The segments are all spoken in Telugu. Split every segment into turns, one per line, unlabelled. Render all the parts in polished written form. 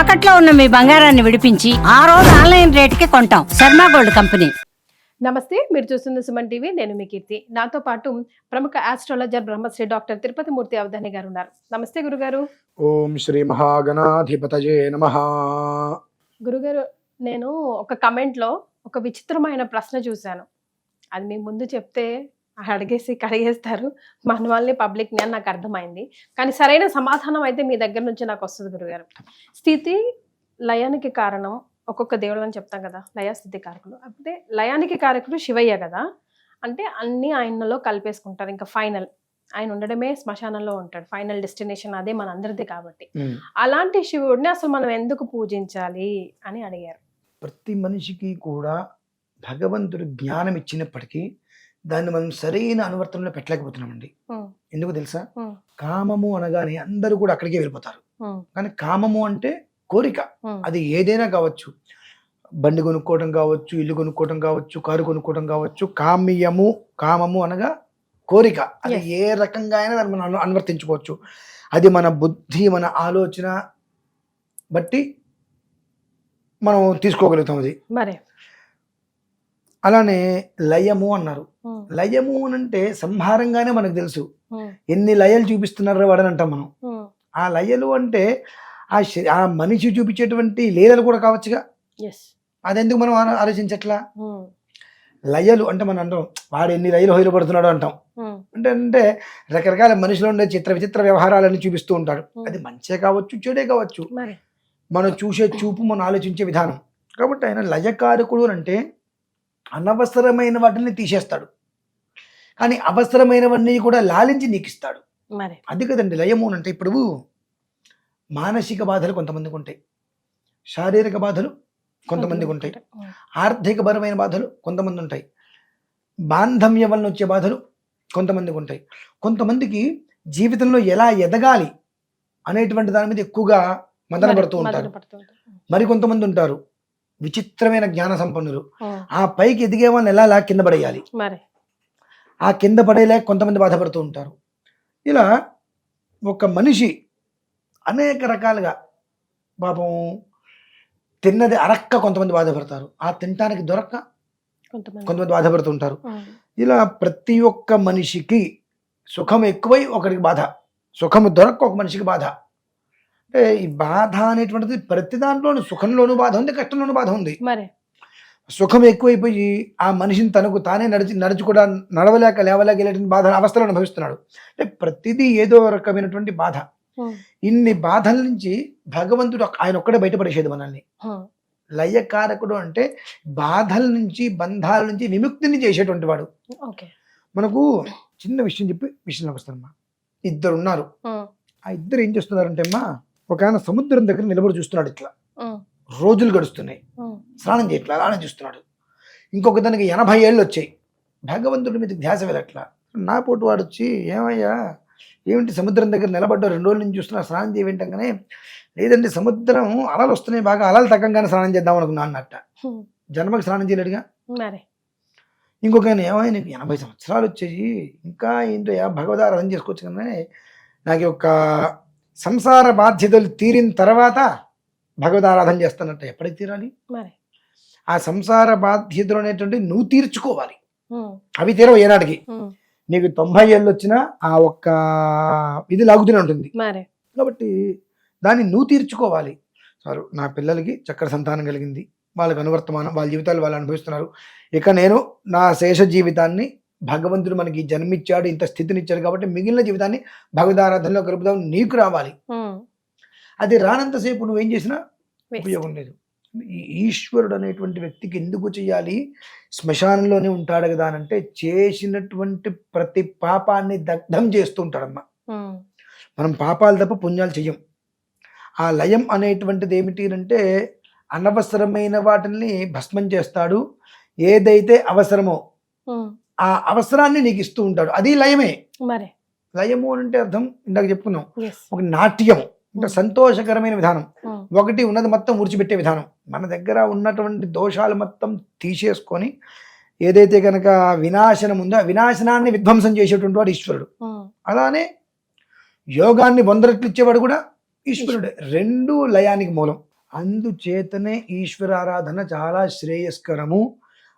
తాకట్లో ఉన్న మీ బంగారాన్ని విడిపించి ఆ రోజు ఆన్లైన్ రేటుకి కొంటాం. Sharma gold company.
నమస్తే, మీరు చూస్తున్న సుమన్ టీవీ. నేను మీ కీర్తి. నాతో పాటు ప్రముఖ ఆస్ట్రాలజర్ బ్రహ్మశ్రీ డాక్టర్ తిరుపతి మూర్తి అవధాని గారు ఉన్నారు. నమస్తే గురుగారు.
ఓం శ్రీ మహాగణాధిపతయే నమః.
గురుగారు, నేను ఒక కమెంట్లో ఒక విచిత్రమైన ప్రశ్న చూశాను. అది మీ ముందు చెప్తే అడిగేసి కడిగేస్తారు మన వాళ్ళని, పబ్లిక్ని అని నాకు అర్థమైంది. కానీ సరైన సమాధానం అయితే మీ దగ్గర నుంచి నాకు వస్తుంది గురుగారు. స్థితి లయానికి కారణం ఒక్కొక్క దేవుడు అని చెప్తాం కదా, లయ స్థితి కారకులు. అంటే లయానికి కారకుడు శివయ్య కదా, అంటే అన్ని ఆయనలో కలిపేసుకుంటారు. ఇంకా ఫైనల్ ఆయన ఉండడమే శ్మశానంలో ఉంటాడు, ఫైనల్ డెస్టినేషన్ అదే మన అందరిది కాబట్టి. అలాంటి శివుడిని అసలు మనం ఎందుకు పూజించాలి అని అడిగారు.
ప్రతి మనిషికి కూడా భగవంతుడు జ్ఞానం ఇచ్చినప్పటికీ దాన్ని మనం సరైన అనువర్తనంలో పెట్టలేకపోతున్నామండి. ఎందుకు తెలుసా? కామము అనగానే అందరూ కూడా అక్కడికే వెళ్ళిపోతారు. కానీ కామము అంటే కోరిక, అది ఏదైనా కావచ్చు. బండి కొనుక్కోవడం కావచ్చు, ఇల్లు కొనుక్కోవడం కావచ్చు, కారు కొనుక్కోవడం కావచ్చు. కామము అనగా కోరిక. అది ఏ రకంగా అయినా దాన్ని మనం అనువర్తించుకోవచ్చు. అది మన బుద్ధి, మన ఆలోచన బట్టి మనం తీసుకోగలుగుతాం. అది
మరి
అలానే లయము అన్నారు. లయము అంటే సంహారంగానే మనకు తెలుసు. ఎన్ని లయలు చూపిస్తున్నారు వాడని అంటాం మనం. ఆ లయలు అంటే ఆ మనిషి చూపించేటువంటి లీలలు కూడా కావచ్చుగా. అదెందుకు మనం ఆలోచించట్లా? లయలు అంటే మనం అంటాం వాడు ఎన్ని లయలు హొయలు పడుతున్నాడు అంటాం. అంటే రకరకాల మనిషిలో ఉండే చిత్ర విచిత్ర వ్యవహారాలన్నీ చూపిస్తూ ఉంటాడు. అది మంచే కావచ్చు, చెడే కావచ్చు. మనం చూసే చూపు, మనం ఆలోచించే విధానం. కాబట్టి ఆయన లయకారకుడు అంటే అనవసరమైన వాటిని తీసేస్తాడు, కానీ అవసరమైనవన్నీ కూడా లాలించి నీకు ఇస్తాడు. అది కదండి లయము అంటే. ఇప్పుడు మానసిక బాధలు కొంతమందికి ఉంటాయి, శారీరక బాధలు కొంతమందికి ఉంటాయి, ఆర్థికపరమైన బాధలు కొంతమంది ఉంటాయి, బాంధవ్య వలన వచ్చే బాధలు కొంతమందికి ఉంటాయి. కొంతమందికి జీవితంలో ఎలా ఎదగాలి అనేటువంటి దాని మీద ఎక్కువగా మదన పడుతూ ఉంటారు. మరి కొంతమంది ఉంటారు విచిత్రమైన జ్ఞాన సంపన్నులు. ఆ పైకి ఎదిగే వాళ్ళని ఎలా కింద పడేయాలి, ఆ కింద పడేలేక కొంతమంది బాధపడుతూ ఉంటారు. ఇలా ఒక మనిషి అనేక రకాలుగా పాపం తిన్నది అరక్క కొంతమంది బాధపడతారు, ఆ తినటానికి దొరక్క కొంతమంది బాధపడుతూ ఉంటారు. ఇలా ప్రతి ఒక్క మనిషికి సుఖం ఎక్కువై ఒకరికి బాధ, సుఖము దొరక్క ఒక మనిషికి బాధ. అంటే ఈ బాధ అనేటువంటిది ప్రతి దాంట్లోనూ, సుఖంలోనూ బాధ ఉంది, కష్టంలోనూ బాధ ఉంది. సుఖం ఎక్కువైపోయి ఆ మనిషిని తనకు తానే నడిచి కూడా నడవలేక లేవలేక వెళ్ళేటువంటి బాధ అవస్థలు అనుభవిస్తున్నాడు. అంటే ప్రతిదీ ఏదో రకమైనటువంటి బాధ. ఇన్ని బాధల నుంచి భగవంతుడు ఆయన ఒక్కడే బయటపడేసేది మనల్ని. లయకారకుడు అంటే బాధల నుంచి, బంధాల నుంచి విముక్తిని చేసేటువంటి వాడు. మనకు చిన్న విషయం చెప్పి విషయంలోకి వస్తానమ్మా. ఇద్దరు ఉన్నారు. ఆ ఇద్దరు ఏం చేస్తున్నారంటే అమ్మా, ఒక ఆయన సముద్రం దగ్గర నిలబడి చూస్తున్నాడు. ఇట్లా రోజులు గడుస్తున్నాయి, స్నానం చేయట్లా, అలానే చూస్తున్నాడు. ఇంకొక దానికి 80 ఏళ్ళు వచ్చాయి, భగవంతుడి మీద ధ్యాస వెళ్ళట్లా. నా పోటు వాడు వచ్చి, ఏమయ్యా ఏమిటి సముద్రం దగ్గర నిలబడ్డా 2 రోజుల నుంచి చూస్తున్నా, స్నానం చేయవేంటగానే, లేదంటే సముద్రం అలలు వస్తున్నాయి బాగా, అలలు తగ్గంగానే స్నానం చేద్దాం అనుకున్నా అన్నట్ట. జన్మకి స్నానం చేయలేడుగా. ఇంకొక ఆయన, ఏమైనా నీకు 80 సంవత్సరాలు వచ్చాయి, ఇంకా ఏంటో భగవదారాధన చేసుకోవచ్చు కానీ నాకు ఒక సంసార బాధ్యతలు తీరిన తర్వాత భగవదారాధన చేస్తానంట. ఎప్పటికి తీరాలి? ఆ సంసార బాధ్యతలు అనేటువంటి నువ్వు తీర్చుకోవాలి. అవి తీరవు ఏనాటికి. నీకు 90 ఏళ్ళు వచ్చినా ఆ ఒక్క ఇది లాగుతూనే ఉంటుంది. కాబట్టి దాన్ని నువ్వు తీర్చుకోవాలి. సార్, నా పిల్లలకి చక్కటి సంతానం కలిగింది, వాళ్ళకి అనువర్తమానం, వాళ్ళ జీవితాలు వాళ్ళు అనుభవిస్తున్నారు. ఇక నేను నా శేష జీవితాన్ని భగవంతుడు మనకి జన్మిచ్చాడు, ఇంత స్థితినిచ్చాడు కాబట్టి మిగిలిన జీవితాన్ని భగవదారాధనలో గడుపుదాం. నీకు రావాలి. అది రానంతసేపు నువ్వేం చేసినా ఉపయోగం లేదు. ఈశ్వరుడు అనేటువంటి వ్యక్తికి ఎందుకు చేయాలి? శ్మశానంలోనే ఉంటాడు కదా అని అంటే, చేసినటువంటి ప్రతి పాపాన్ని దగ్ధం చేస్తూ ఉంటాడమ్మా. మనం పాపాలు తప్ప పుణ్యాలు చెయ్యం. ఆ లయం అనేటువంటిది ఏమిటి అంటే, అనవసరమైన వాటిని భస్మం చేస్తాడు. ఏదైతే అవసరమో ఆ అవసరాన్ని నీకు ఇస్తూ ఉంటాడు. అది లయమే. లయము అంటే అర్థం ఇందాక చెప్పుకున్నాం, ఒక నాట్యం అంటే సంతోషకరమైన విధానం. ఒకటి ఉన్నది మొత్తం ఊడ్చిపెట్టే విధానం. మన దగ్గర ఉన్నటువంటి దోషాలు మొత్తం తీసేసుకొని ఏదైతే కనుక వినాశనం ఉందో ఆ వినాశనాన్ని విధ్వంసం చేసేటువంటి వాడు ఈశ్వరుడు. అలానే యోగాన్ని 100 రెట్లు ఇచ్చేవాడు కూడా ఈశ్వరుడే. రెండు లయానికి మూలం. అందుచేతనే ఈశ్వరారాధన చాలా శ్రేయస్కరము.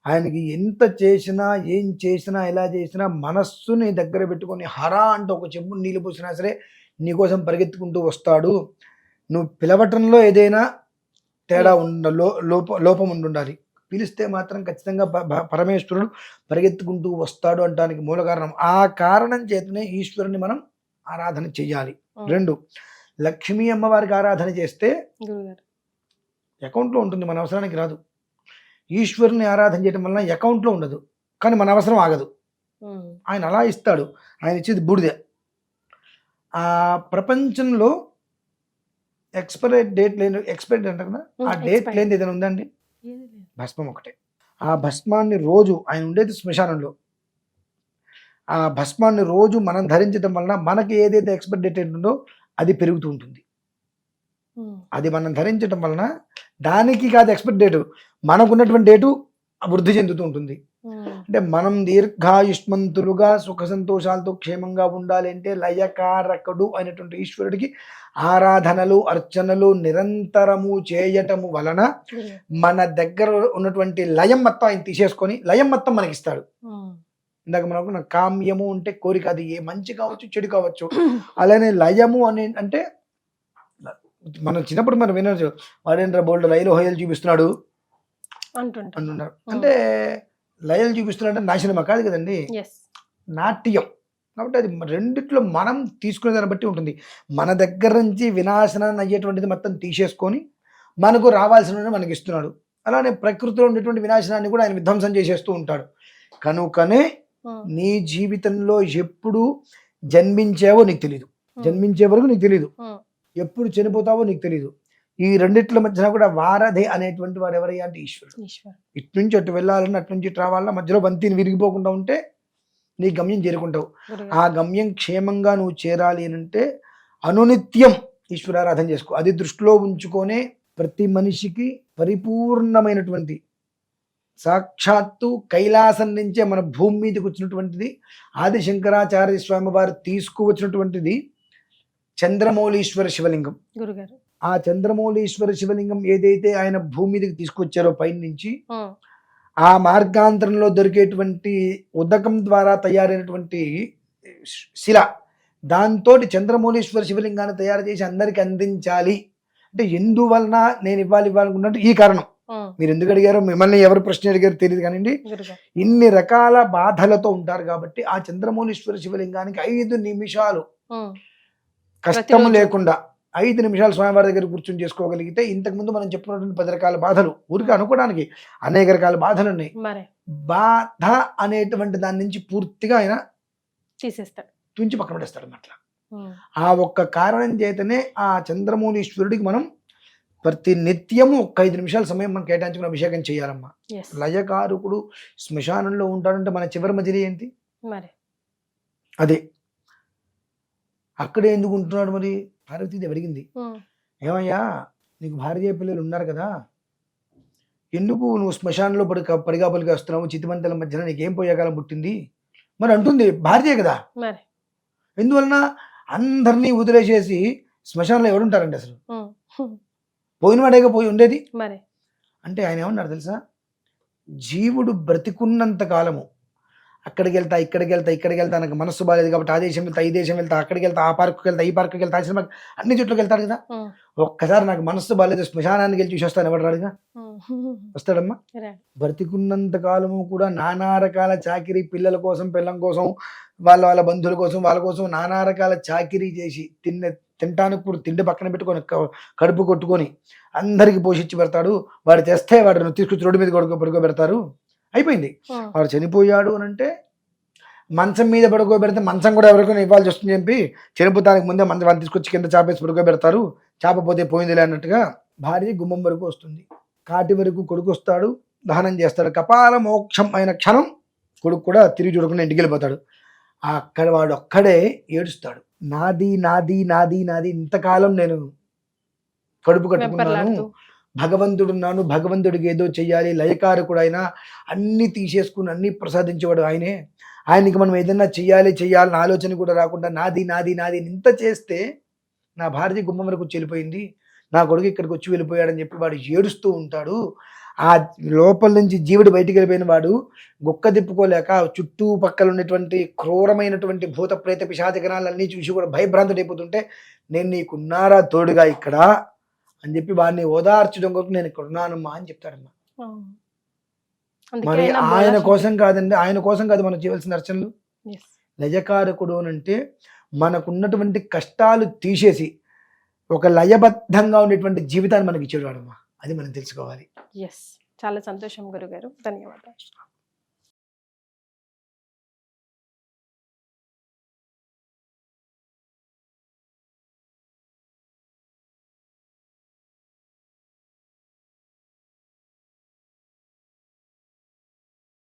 ఆయనకి ఎంత చేసినా, ఏం చేసినా, ఎలా చేసినా మనస్సుని దగ్గర పెట్టుకొని హరా అంటూ ఒక చెంబు నీళ్ళు పోసినా సరే నీకోసం పరిగెత్తుకుంటూ వస్తాడు. నువ్వు పిలవటంలో ఏదైనా తేడా లోపం ఉండాలి. పిలిస్తే మాత్రం ఖచ్చితంగా పరమేశ్వరుడు పరిగెత్తుకుంటూ వస్తాడు అంటానికి మూల కారణం. ఆ కారణం చేతనే ఈశ్వరుని మనం ఆరాధన చెయ్యాలి. 2, లక్ష్మీ అమ్మవారికి ఆరాధన చేస్తే అకౌంట్లో ఉంటుంది, మన అవసరానికి రాదు. ఈశ్వరుని ఆరాధన చేయడం వలన అకౌంట్లో ఉండదు, కానీ మన అవసరం ఆగదు. ఆయన అలా ఇస్తాడు. ఆయన ఇచ్చేది బూడిదే. ఆ ప్రపంచంలో ఎక్స్పైరీ డేట్ అంటారు కదా, ఆ డేట్ లేనిది ఏదైనా ఉందండి? భస్మం ఒకటే. ఆ భస్మాన్ని రోజు, ఆయన ఉండేది శ్మశానంలో, ఆ భస్మాన్ని రోజు మనం ధరించడం వలన మనకి ఏదైతే ఎక్స్పైరీ డేట్ ఉంటుందో అది పెరుగుతూ ఉంటుంది. అది మనం ధరించడం వలన దానికి కాదు ఎక్స్పైరీ డేటు, మనకున్నటువంటి డేటు వృద్ధి చెందుతూ ఉంటుంది. అంటే మనం దీర్ఘాయుష్మంతులుగా సుఖ సంతోషాలతో క్షేమంగా ఉండాలి అంటే లయకారకుడు అయినటువంటి ఈశ్వరుడికి ఆరాధనలు అర్చనలు నిరంతరము చేయటము వలన మన దగ్గర ఉన్నటువంటి లయం మొత్తం ఆయన తీసేసుకొని లయం మొత్తం మనకి ఇస్తాడు. ఇందాక మనకు కామ్యము అంటే కోరిక, అది ఏ మంచి కావచ్చు చెడు కావచ్చు. అలానే లయము అంటే మనం చిన్నప్పుడు మనం వినొచ్చు, వాడేంద్ర బోల్డ్ లయలు హోయలు చూపిస్తున్నాడు అంటున్నారు. అంటే లయలు చూపిస్తున్నాడు అంటే నాశనమా? కాదు కదండి, నాట్యం. కాబట్టి అది రెండిట్లో మనం తీసుకునే దాన్ని బట్టి ఉంటుంది. మన దగ్గర నుంచి వినాశనాన్ని అయ్యేటువంటిది మొత్తం తీసేసుకొని మనకు రావాల్సిన మనకి ఇస్తున్నాడు. అలానే ప్రకృతిలో ఉండేటువంటి వినాశనాన్ని కూడా ఆయన విధ్వంసం చేసేస్తూ ఉంటాడు. కనుకనే నీ జీవితంలో ఎప్పుడు జన్మించావో నీకు తెలీదు, జన్మించే వరకు నీకు తెలీదు, ఎప్పుడు చనిపోతావో నీకు తెలీదు. ఈ రెండిట్ల మధ్యన కూడా వారధి అనేటువంటి వాడు ఎవరయ్యా అంటే ఈశ్వరుడు. ఇటు నుంచి అటు వెళ్ళాలని, అటు నుంచి ఇటు రావాలన్నా మధ్యలో బంతిని విరిగిపోకుండా ఉంటే నీ గమ్యం చేరుకుంటావు. ఆ గమ్యం క్షేమంగా నువ్వు చేరాలి అంటే అనునిత్యం ఈశ్వరారాధన చేసుకో. అది దృష్టిలో ఉంచుకొనే ప్రతి మనిషికి పరిపూర్ణమైనటువంటి సాక్షాత్తు కైలాసం నుంచే మన భూమి మీదకి వచ్చినటువంటిది ఆది శంకరాచార్య స్వామి వారు తీసుకువచ్చినటువంటిది చంద్రమౌళీశ్వర శివలింగం.
గురుగారు,
ఆ చంద్రమౌళీశ్వర శివలింగం ఏదైతే ఆయన భూమి మీదకి తీసుకొచ్చారో పైన నుంచి, ఆ మార్గాంతరంలో దొరికేటువంటి ఉదకం ద్వారా తయారైనటువంటి శిల, దాంతో చంద్రమౌళీశ్వర శివలింగాన్ని తయారు చేసి అందరికి అందించాలి అంటే ఎందువలన నేను ఇవ్వాలనుకున్నట్టు ఈ కారణం. మీరు ఎందుకు అడిగారో, మిమ్మల్ని ఎవరు ప్రశ్న అడిగారో తెలియదు కానివ్వండి, ఇన్ని రకాల బాధలతో ఉంటారు కాబట్టి ఆ చంద్రమౌళీశ్వర శివలింగానికి 5 నిమిషాలు కష్టము లేకుండా 5 నిమిషాలు స్వామివారి దగ్గర కూర్చొని చేసుకోగలిగితే ఇంతకుముందు మనం చెప్పుకున్నటువంటి 10 రకాల బాధలు ఊరికి అనుకోవడానికి అనేక రకాల బాధలు ఉన్నాయి. బాధ అనేటువంటి దాని నుంచి పూర్తిగా ఆయన
తీసేస్తాడు,
తుంచి పక్కన పడేస్తాడు అట్లా. ఆ ఒక్క కారణం చేతనే ఆ చంద్రమౌళీశ్వరుడికి మనం ప్రతి నిత్యము 5 నిమిషాల సమయం మనం కేటాయించుకుని అభిషేకం చేయాలమ్మా. లయకారకుడు శ్మశానంలో ఉంటాడంటే మన చివరి మజిలీ ఏంటి? అదే. అక్కడే ఎందుకు ఉంటున్నాడు మరి? పార్వతీదేవి అడిగింది, ఏమయ్యా నీకు భార్య పిల్లలు ఉన్నారు కదా, ఎందుకు నువ్వు శ్మశానంలో పడిగాపలిగా వస్తున్నావు, చితిమంతల మధ్యన నీకేం పోయేకాలం పుట్టింది మరి అంటుంది. భార్య కదా, ఎందువలన అందరినీ వదిలేసేసి శ్మశానంలో ఎవరుంటారండి? అసలు పోయినవాడేగా పోయి ఉండేది. అంటే ఆయన ఏమన్నారు తెలుసా, జీవుడు బ్రతికున్నంత కాలము అక్కడికి వెళ్తా ఇక్కడికి వెళ్తా నాకు మనస్సు బాగాలేదు కాబట్టి ఆ దేశం వెళ్తా ఈ దేశం వెళ్తా అక్కడికి వెళ్తా ఆ పార్క్కి వెళ్తా ఈ పార్క్కి వెళ్తా సినిమా అన్ని చోట్లకి వెళ్తాడు కదా. ఒక్కసారి నాకు మనస్సు బాగాలేదు శ్మశానానికి వెళ్ళి చూసి వస్తాను, ఎవరు రాడుగా? వస్తాడమ్మా. బ్రతికున్నంత కాలము కూడా నానా రకాల చాకిరీ, పిల్లల కోసం పిల్లం కోసం వాళ్ళ బంధువుల కోసం వాళ్ళ కోసం నానా రకాల చాకిరీ చేసి తినటానికి కూడా తిండి పక్కన పెట్టుకొని కడుపు కొట్టుకొని అందరికి పోషించి పెడతాడు. వాడు తెస్తే వాడు తీసుకొచ్చి రోడ్డు మీద పడుకోబెడతారు. అయిపోయింది. వాడు చనిపోయాడు అని అంటే మంచం మీద పడుకోబెడితే మంచం కూడా ఎవరికైనా ఇవ్వాల్సి వస్తుంది చెప్పి చనిపోతానికి ముందే వాళ్ళు తీసుకొచ్చి కింద చాపేసి పడుకోబెడతారు. చాపపోతే పోయిందిలే అన్నట్టుగా భార్య గుమ్మం వరకు వస్తుంది, కాటి వరకు కొడుకు వస్తాడు, దహనం చేస్తాడు. కపాల మోక్షం అయిన క్షణం కొడుకు కూడా తిరిగి చూడకుండా ఇంటికి వెళ్ళిపోతాడు. అక్కడ వాడు ఒక్కడే ఏడుస్తాడు, నాది నాది నాది నాది, ఇంతకాలం నేను కడుపు కట్టుకున్నాను, భగవంతుడున్నాను, భగవంతుడికి ఏదో చెయ్యాలి, లయకారకుడు ఆయన అన్ని తీసేసుకుని అన్ని ప్రసాదించేవాడు ఆయనే, ఆయనకి మనం ఏదైనా చెయ్యాలని ఆలోచన కూడా రాకుండా నాది నాది నాది ఇంత చేస్తే నా భార్య గుమ్మం వరకు చెల్లిపోయింది, నా కొడుకు ఇక్కడికి వచ్చి వెళ్ళిపోయాడని చెప్పి వాడు ఏడుస్తూ ఉంటాడు. ఆ లోపల నుంచి జీవుడు బయటికి వెళ్ళిపోయిన వాడు గుక్క తిప్పుకోలేక చుట్టుపక్కల ఉన్నటువంటి క్రూరమైనటువంటి భూత ప్రేత పిశాచగణాలన్నీ చూసి కూడా భయభ్రాంతుడైపోతుంటే నేను నీకున్నారా తోడుగా ఇక్కడ అని చెప్పి వాడిని ఓదార్చడం కొరకు నేను ఇక్కడ ఉన్నానమ్మా అని చెప్తాడమ్మా. మరి ఆయన కోసం కాదండి, ఆయన కోసం కాదు మనం చేయవలసిన అర్చనలు. లయకారకుడు అంటే మనకున్నటువంటి కష్టాలు తీసేసి ఒక లయబద్ధంగా ఉండేటువంటి జీవితాన్ని మనకి ఇచ్చేవాడమ్మా. అది మనం తెలుసుకోవాలి.
చాలా సంతోషం గురుగారు, ధన్యవాదాలు.